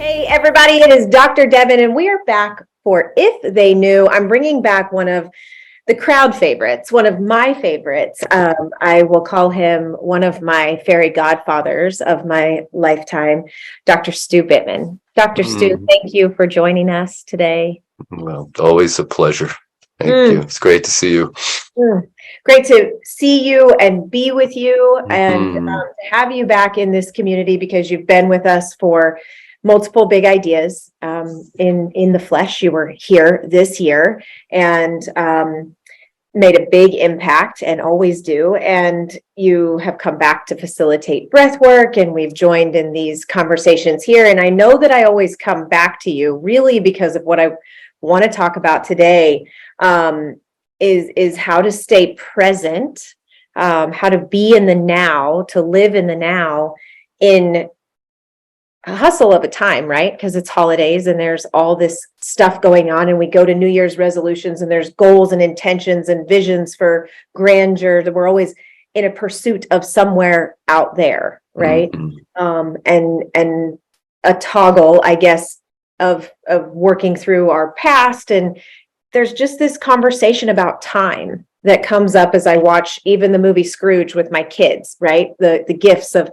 Hey, everybody, it is Dr. Devin, and we are back for If They Knew. I'm bringing back one of the crowd favorites, one of my favorites. I will call him one of my fairy godfathers of my lifetime, Dr. Stu Bittman. Dr. Stu, thank you for joining us today. Well, always a pleasure. Thank you. It's great to see you. Great to see you and be with you and to have you back in this community because you've been with us for multiple big ideas in the flesh. You were here this year and made a big impact and always do. And you have come back to facilitate breath work, and we've joined in these conversations here. And I know that I always come back to you really because of what I want to talk about today, is how to stay present, how to be in the now, to live in the now in a hustle of a time, right? Because it's holidays and there's all this stuff going on, and we go to New Year's resolutions and there's goals and intentions and visions for grandeur that we're always in a pursuit of somewhere out there, right? And a toggle, I guess, of working through our past. And there's just this conversation about time that comes up as I watch even the movie Scrooge with my kids, right? The gifts of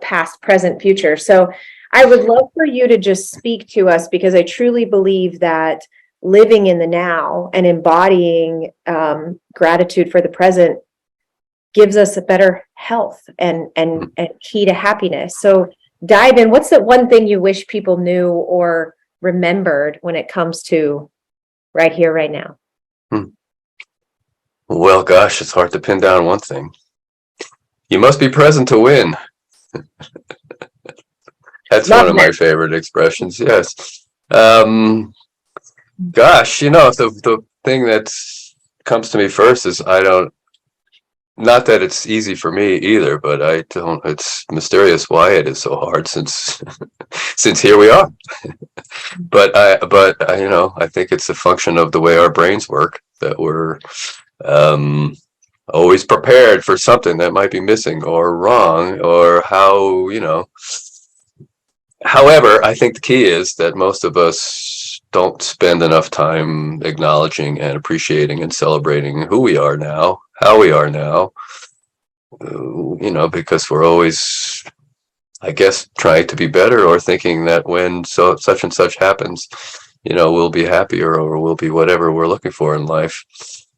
past, present, future. So I would love for you to just speak to us, because I truly believe that living in the now and embodying gratitude for the present gives us a better health and key to happiness. So dive in. What's the one thing you wish people knew or remembered when it comes to right here, right now? Well, gosh, it's hard to pin down one thing. You must be present to win. That's one of my favorite expressions. Yes. Gosh, the thing that comes to me first is not that it's easy for me either, but it's mysterious why it is so hard since here we are. But I think it's a function of the way our brains work, that we're always prepared for something that might be missing or wrong, or however, I think the key is that most of us don't spend enough time acknowledging and appreciating and celebrating who we are now, how we are now, because we're always, I guess, trying to be better, or thinking that when such and such happens, we'll be happier, or we'll be whatever we're looking for in life.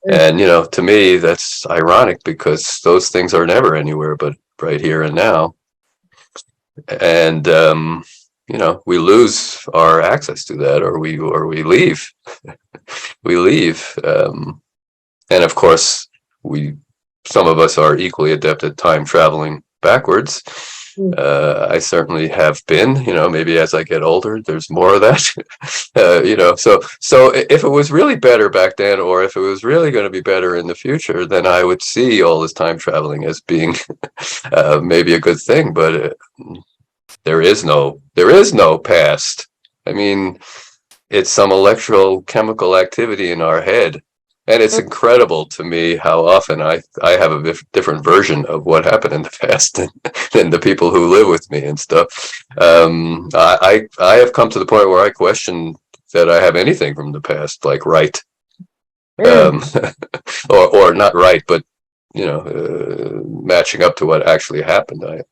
And, to me, that's ironic, because those things are never anywhere but right here and now. And, we lose our access to that, or we leave. We leave. And of course, some of us are equally adept at time traveling backwards. I certainly have been, maybe as I get older, there's more of that, so if it was really better back then, or if it was really going to be better in the future, then I would see all this time traveling as being maybe a good thing. But there is no past. I mean, it's some electrochemical activity in our head. And it's incredible to me how often I have a different version of what happened in the past than the people who live with me and stuff. I have come to the point where I question that I have anything from the past, like right, or not right, but matching up to what actually happened.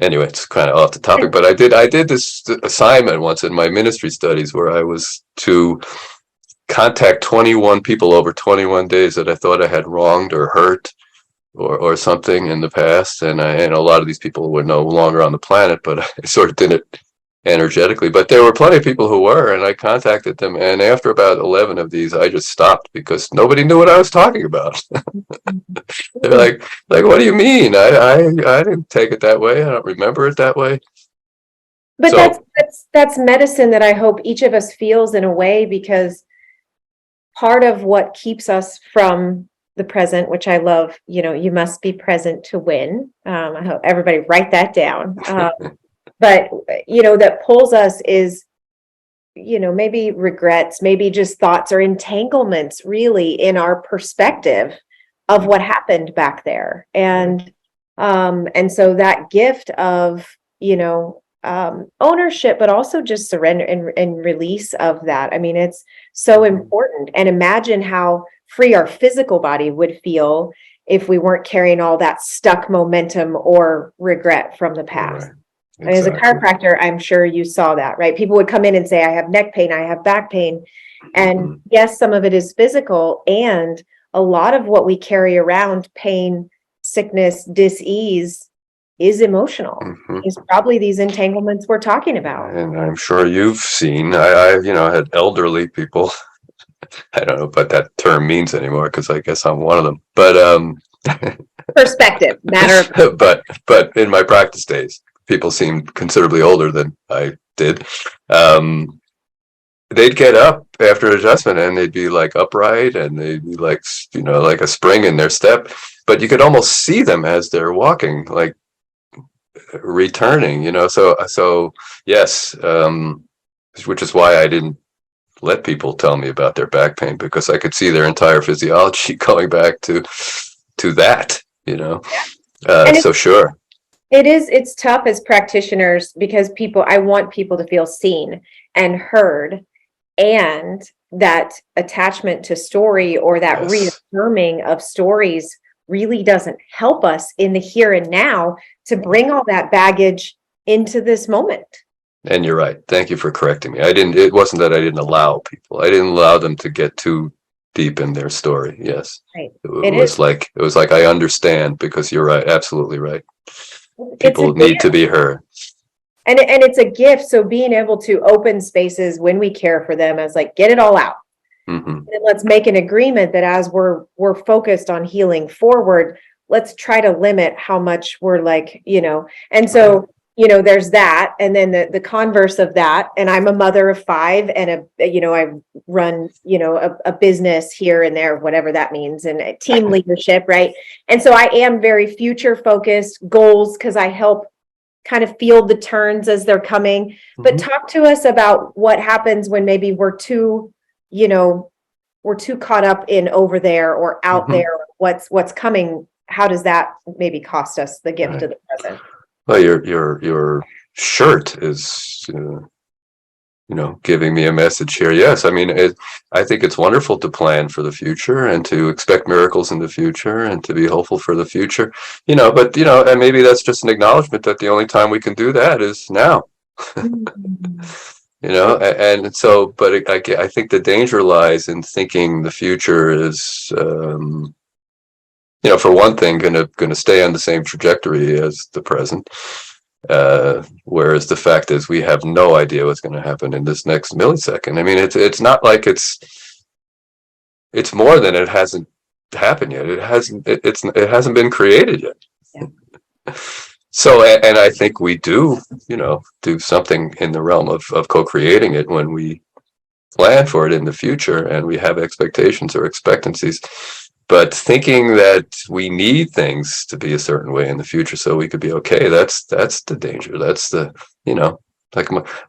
Anyway, it's kind of off the topic, but I did this assignment once in my ministry studies where I was to contact 21 people over 21 days that I thought I had wronged or hurt or something in the past. And a lot of these people were no longer on the planet, but I sort of did it energetically. But there were plenty of people who were, and I contacted them. And after about 11 of these, I just stopped, because nobody knew what I was talking about. They're like, what do you mean? I didn't take it that way. I don't remember it that way. But that's medicine that I hope each of us feels in a way, because part of what keeps us from the present, which I love, you must be present to win. I hope everybody write that down. But, that pulls us is, maybe regrets, maybe just thoughts or entanglements really in our perspective of what happened back there. And so that gift of, ownership, but also just surrender and release of that. I mean, it's so important. And imagine how free our physical body would feel if we weren't carrying all that stuck momentum or regret from the past. Right. And as a chiropractor, I'm sure you saw that, right? People would come in and say, I have neck pain, I have back pain. And yes, some of it is physical, and a lot of what we carry around, pain, sickness, dis-ease, is emotional. Is probably these entanglements we're talking about. And I'm sure you've seen, I had elderly people. I don't know what that term means anymore, because I guess I'm one of them. But Perspective, matter of but in my practice days, people seemed considerably older than I did. They'd get up after adjustment and they'd be like upright, and they'd be like, like a spring in their step, but you could almost see them as they're walking, like returning, so yes, which is why I didn't let people tell me about their back pain, because I could see their entire physiology going back to that, so sure. It's tough as practitioners, because I want people to feel seen and heard, and that attachment to story, or that reaffirming of stories, really doesn't help us in the here and now to bring all that baggage into this moment. And you're right. Thank you for correcting me. It wasn't that I didn't allow people. I didn't allow them to get too deep in their story. Yes. Right. It was like, I understand, because you're right. Absolutely right. People need to be heard. And it's a gift. So being able to open spaces when we care for them, as like, get it all out. And let's make an agreement that as we're focused on healing forward, let's try to limit how much we're like, and so, there's that. And then the converse of that. And I'm a mother of 5, and I run, a business here and there, whatever that means, and team leadership. Right. And so I am very future focused goals, because I help kind of field the turns as they're coming. But talk to us about what happens when maybe we're too caught up in over there or out there, what's coming. How does that maybe cost us the gift of the present? Well, your shirt is, giving me a message here. Yes. I mean, I think it's wonderful to plan for the future, and to expect miracles in the future, and to be hopeful for the future, but, and maybe that's just an acknowledgement that the only time we can do that is now. And so, but I think the danger lies in thinking the future is, for one thing, gonna stay on the same trajectory as the present. Whereas the fact is, we have no idea what's going to happen in this next millisecond. I mean, it's not like it's more than it hasn't happened yet. It hasn't been created yet. Yeah. So, and I think we do something in the realm of co-creating it when we plan for it in the future, and we have expectations or expectancies. But thinking that we need things to be a certain way in the future so we could be okay, that's the danger. That's the,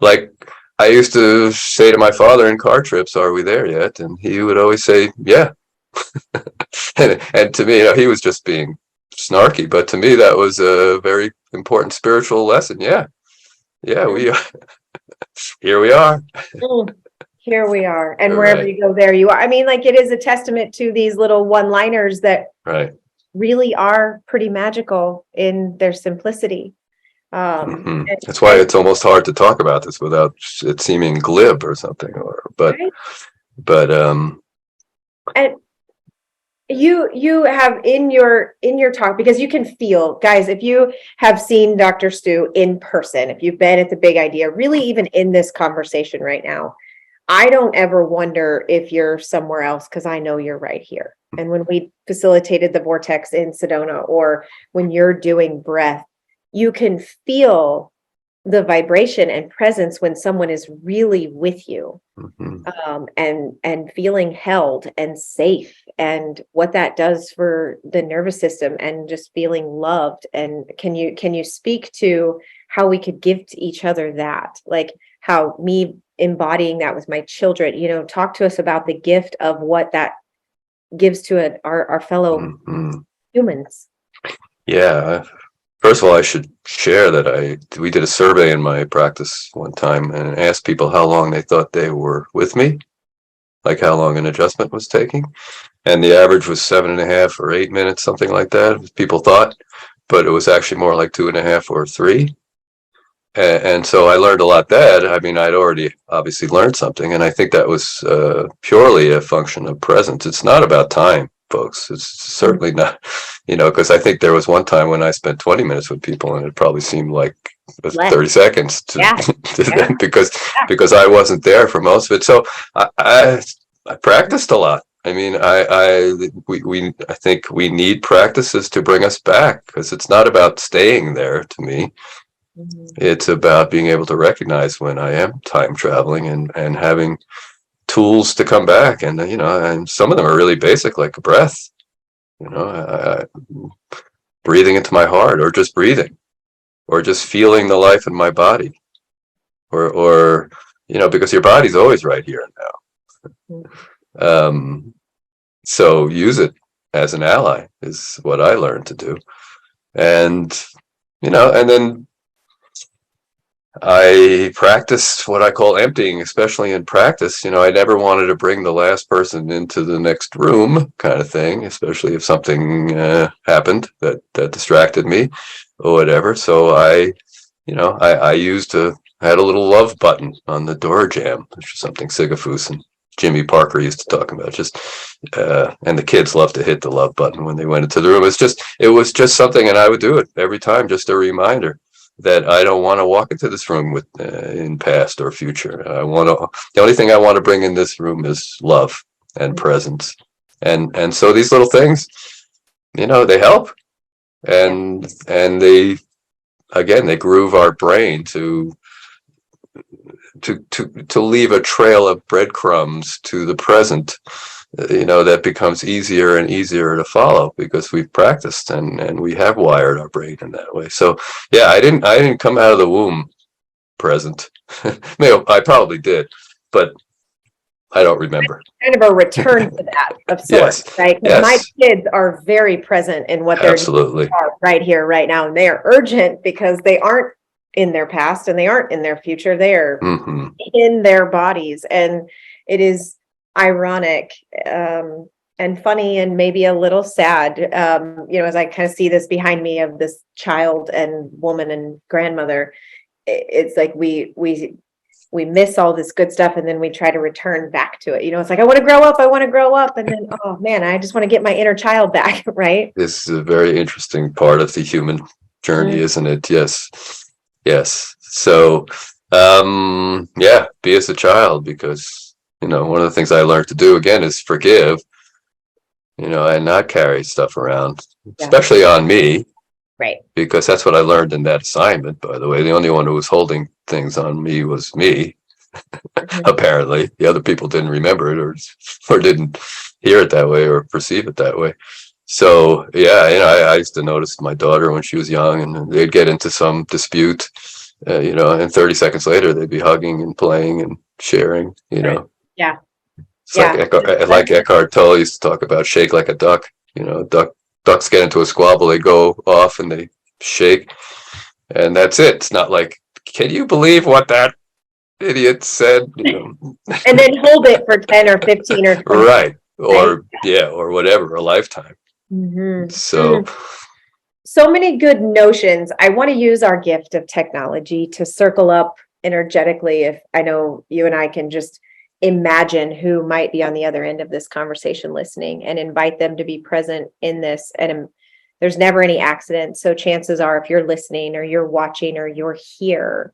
like I used to say to my father in car trips, "Are we there yet?" And he would always say, "Yeah." and to me, he was just being snarky, but to me that was a very important spiritual lesson. Yeah, we are. Here we are. Here we are. And wherever you go, there you are. I mean, like, it is a testament to these little one-liners that really are pretty magical in their simplicity. That's why it's almost hard to talk about this without it seeming glib or something, and you have in your talk, because you can feel, guys, if you have seen Dr. Stu in person, if you've been at the Big Idea, really even in this conversation right now, I don't ever wonder if you're somewhere else, because I know you're right here. And when we facilitated the vortex in Sedona, or when you're doing breath, you can feel the vibration and presence when someone is really with you, and feeling held and safe, and what that does for the nervous system, and just feeling loved. And can you speak to how we could give to each other that, like how me embodying that with my children, talk to us about the gift of what that gives to our fellow humans. Yeah. First of all, I should share that we did a survey in my practice one time and asked people how long they thought they were with me, like how long an adjustment was taking. And the average was 7.5 or 8 minutes, something like that, people thought, but it was actually more like 2.5 or 3. And so I learned a lot that, I mean, I'd already obviously learned something, and I think that was purely a function of presence. It's not about time, folks. It's certainly not, because I think there was one time when I spent 20 minutes with people, and it probably seemed like 30 seconds to, to them because I wasn't there for most of it. So I practiced a lot. I mean, I think we need practices to bring us back, because it's not about staying there to me. It's about being able to recognize when I am time traveling and having tools to come back. And, and some of them are really basic, like a breath, breathing into my heart, or just breathing, or just feeling the life in my body, or because your body's always right here and now. So use it as an ally is what I learned to do. And, and then I practiced what I call emptying, especially in practice. I never wanted to bring the last person into the next room, kind of thing, especially if something happened that distracted me or whatever. So I had a little love button on the door jamb, which is something Sigafoos and Jimmy Parker used to talk about. And the kids love to hit the love button when they went into the room. It was just something, and I would do it every time, just a reminder that I don't want to walk into this room with in past or future. The only thing I want to bring in this room is love and presence. And so these little things, they help. And they groove our brain to leave a trail of breadcrumbs to the present, that becomes easier and easier to follow because we've practiced and we have wired our brain in that way. So yeah, I didn't come out of the womb present. I probably did, but I don't remember. Kind of a return to that of sorts, Yes. right? Yes. My kids are very present in what they're doing right here, right now, and they are urgent because they aren't in their past and they aren't in their future. They are in their bodies, and it is ironic and funny and maybe a little sad, as I kind of see this behind me of this child and woman and grandmother. It's like we miss all this good stuff, and then we try to return back to it. It's like, I want to grow up, and then, oh man, I just want to get my inner child back, right? This is a very interesting part of the human journey, isn't it? Yes. So, be as a child, because, one of the things I learned to do again is forgive, and not carry stuff around, especially on me. Right. Because that's what I learned in that assignment, by the way. The only one who was holding things on me was me. Apparently, the other people didn't remember it or didn't hear it that way or perceive it that way. So yeah, I used to notice my daughter when she was young, and they'd get into some dispute, and 30 seconds later they'd be hugging and playing and sharing. Yeah. It's like Eckhart Tolle used to talk about, shake like a duck. Ducks get into a squabble, they go off and they shake, and that's it. It's not like, can you believe what that idiot said? And then hold it for 10 or 15 or 20. Right. Or whatever, a lifetime. So many good notions. I want to use our gift of technology to circle up energetically. If I know you and I can just imagine who might be on the other end of this conversation listening, and invite them to be present in this. And there's never any accident. So chances are, if you're listening or you're watching or you're here,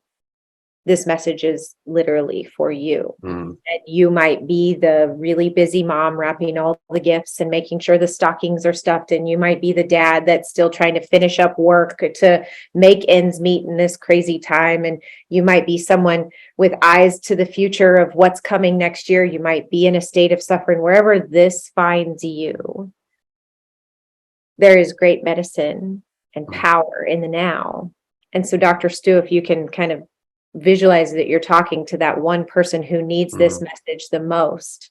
this message is literally for you. And you might be the really busy mom wrapping all the gifts and making sure the stockings are stuffed. And you might be the dad that's still trying to finish up work to make ends meet in this crazy time. And you might be someone with eyes to the future of what's coming next year. You might be in a state of suffering. Wherever this finds you, there is great medicine and power in the now. And so, Dr. Stu, if you can kind of visualize that you're talking to that one person who needs this message the most,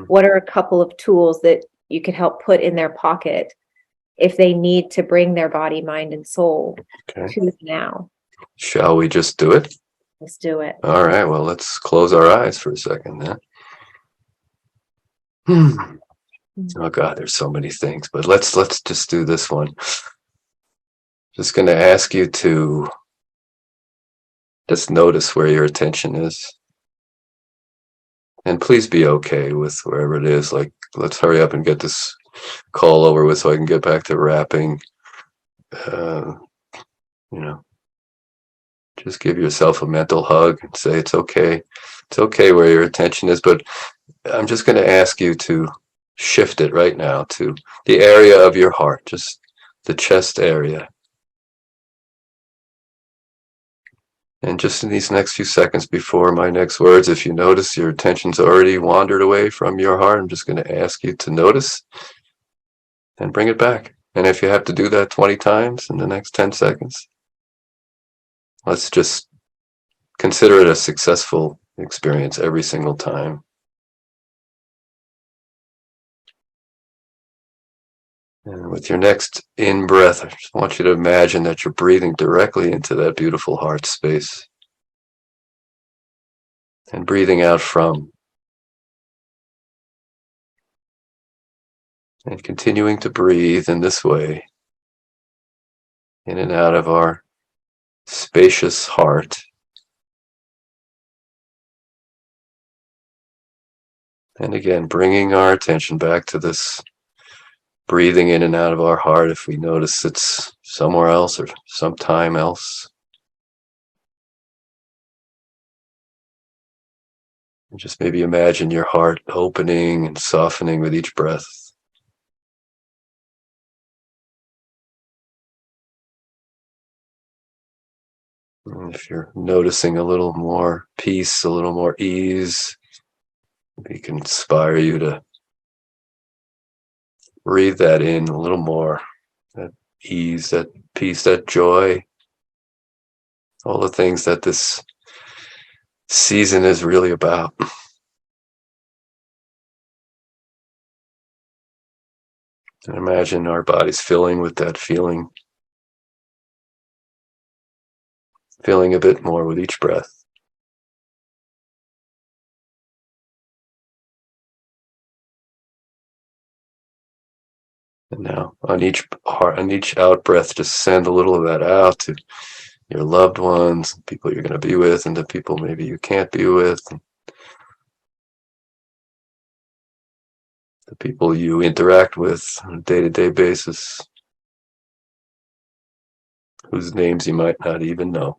what are a couple of tools that you could help put in their pocket if they need to bring their body, mind, and soul Okay. to the now. Shall we just do it? Let's do it. All right. Well, let's close our eyes for a second then. Oh God, there's so many things, but let's just do this one. Just going to ask you to just notice where your attention is. And please be okay with wherever it is. Like, let's hurry up and get this call over with so I can get back to rapping. You know, just give yourself a mental hug and say it's okay. It's okay where your attention is, but I'm just going to ask you to shift it right now to the area of your heart, just the chest area. And just in these next few seconds before my next words, if you notice your attention's already wandered away from your heart, I'm just going to ask you to notice and bring it back. And if you have to do that 20 times in the next 10 seconds, let's just consider it a successful experience every single time. And with your next in-breath, I just want you to imagine that you're breathing directly into that beautiful heart space. And breathing out from. And continuing to breathe in this way, in and out of our spacious heart. And again, bringing our attention back to this breathing in and out of our heart if we notice it's somewhere else or sometime else. And just maybe imagine your heart opening and softening with each breath. And if you're noticing a little more peace, a little more ease, we can inspire you to breathe that in a little more, that ease, that peace, that joy, all the things that this season is really about. And imagine our bodies filling with that feeling, filling a bit more with each breath. And now on each out breath, just send a little of that out to your loved ones, people you're going to be with, and the people maybe you can't be with, the people you interact with on a day-to-day basis, whose names you might not even know.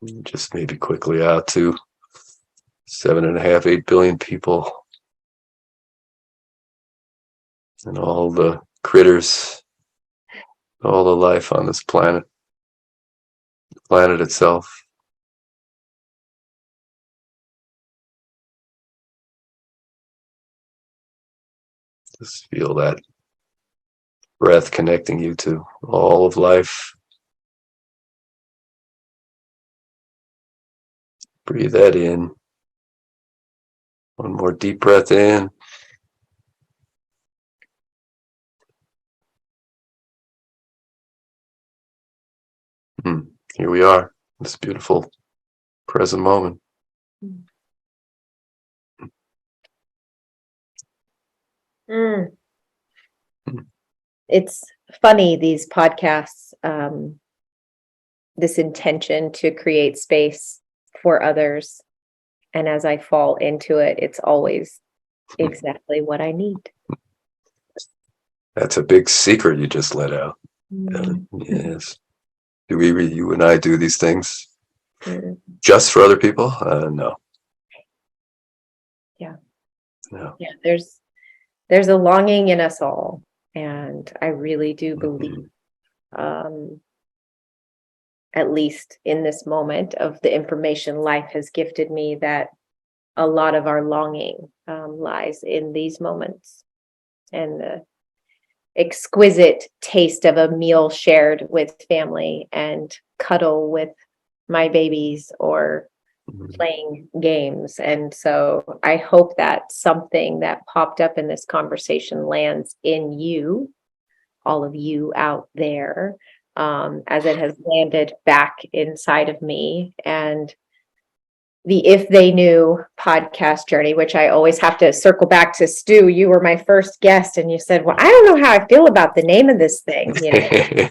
And just maybe quickly out to 7.5, 8 billion people. And all the critters, all the life on this planet, the planet itself. Just feel that breath connecting you to all of life. Breathe that in. One more deep breath in. Here we are, this beautiful present moment. It's funny, these podcasts, this intention to create space for others. And as I fall into it, it's always exactly what I need. That's a big secret you just let out. Yes. Do you and I do these things just for other people? No. Yeah. No. Yeah. There's a longing in us all. And I really do believe, at least in this moment of the information life has gifted me, that a lot of our longing lies in these moments, and the exquisite taste of a meal shared with family and cuddle with my babies, or playing games. And so I hope that something that popped up in this conversation lands in you, all of you out there, as it has landed back inside of me. And the If They Knew podcast journey, which I always have to circle back to. Stu, you were my first guest, and you said, well, I don't know how I feel about the name of this thing. You know,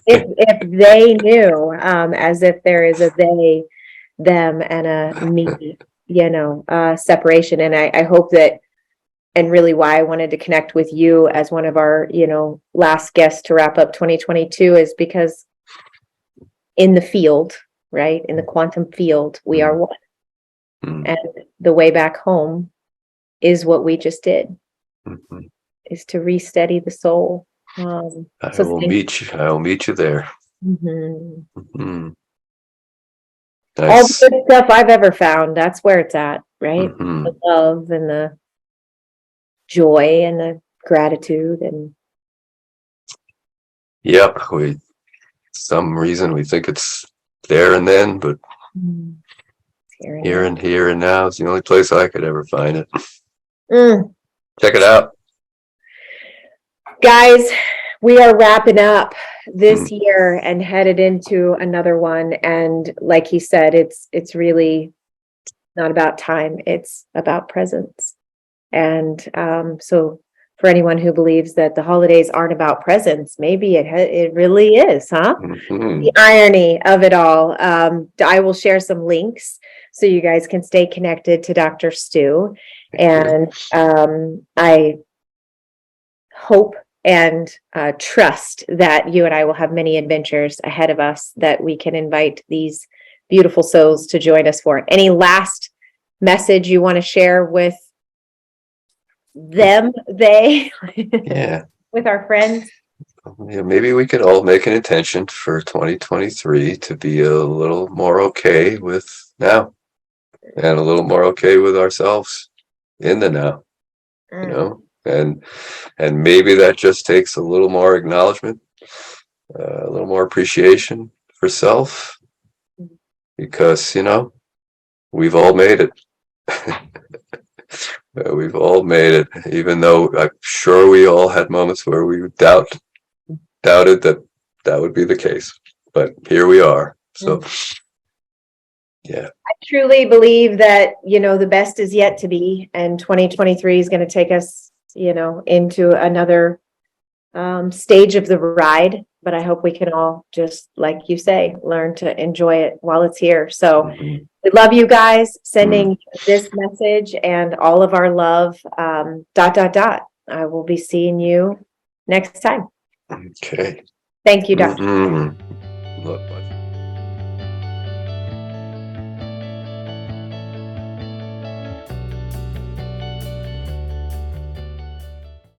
if they knew, as if there is a they, them, and a me, separation. And I hope that, and really why I wanted to connect with you as one of our, last guests to wrap up 2022 is because in the field, right, in the quantum field, we are one. And the way back home is what we just did, is to re-steady the soul. I will meet you there. All Nice. the good stuff I've ever found, that's where it's at, right? The love and the joy and the gratitude and some reason we think it's there and then, but here and now is the only place I could ever find it. Check it out, guys. We are wrapping up this year and headed into another one. And like he said, it's really not about time, it's about presence. And so for anyone who believes that the holidays aren't about presents, maybe it really is, huh? The irony of it all. I will share some links so you guys can stay connected to Dr. Stu. And I hope and trust that you and I will have many adventures ahead of us that we can invite these beautiful souls to join us for. Any last message you want to share with them, with our friends? Maybe we could all make an intention for 2023 to be a little more okay with now and a little more okay with ourselves in the now, and maybe that just takes a little more acknowledgement, a little more appreciation for self, because we've all made it. We've all made it, even though I'm sure we all had moments where we doubted that would be the case, but here we are. So I truly believe that the best is yet to be, and 2023 is going to take us into another stage of the ride. But I hope we can all, just like you say, learn to enjoy it while it's here. So we love you guys. Sending this message and all of our love. ... I will be seeing you next time. Okay. Thank you, Dr. Look.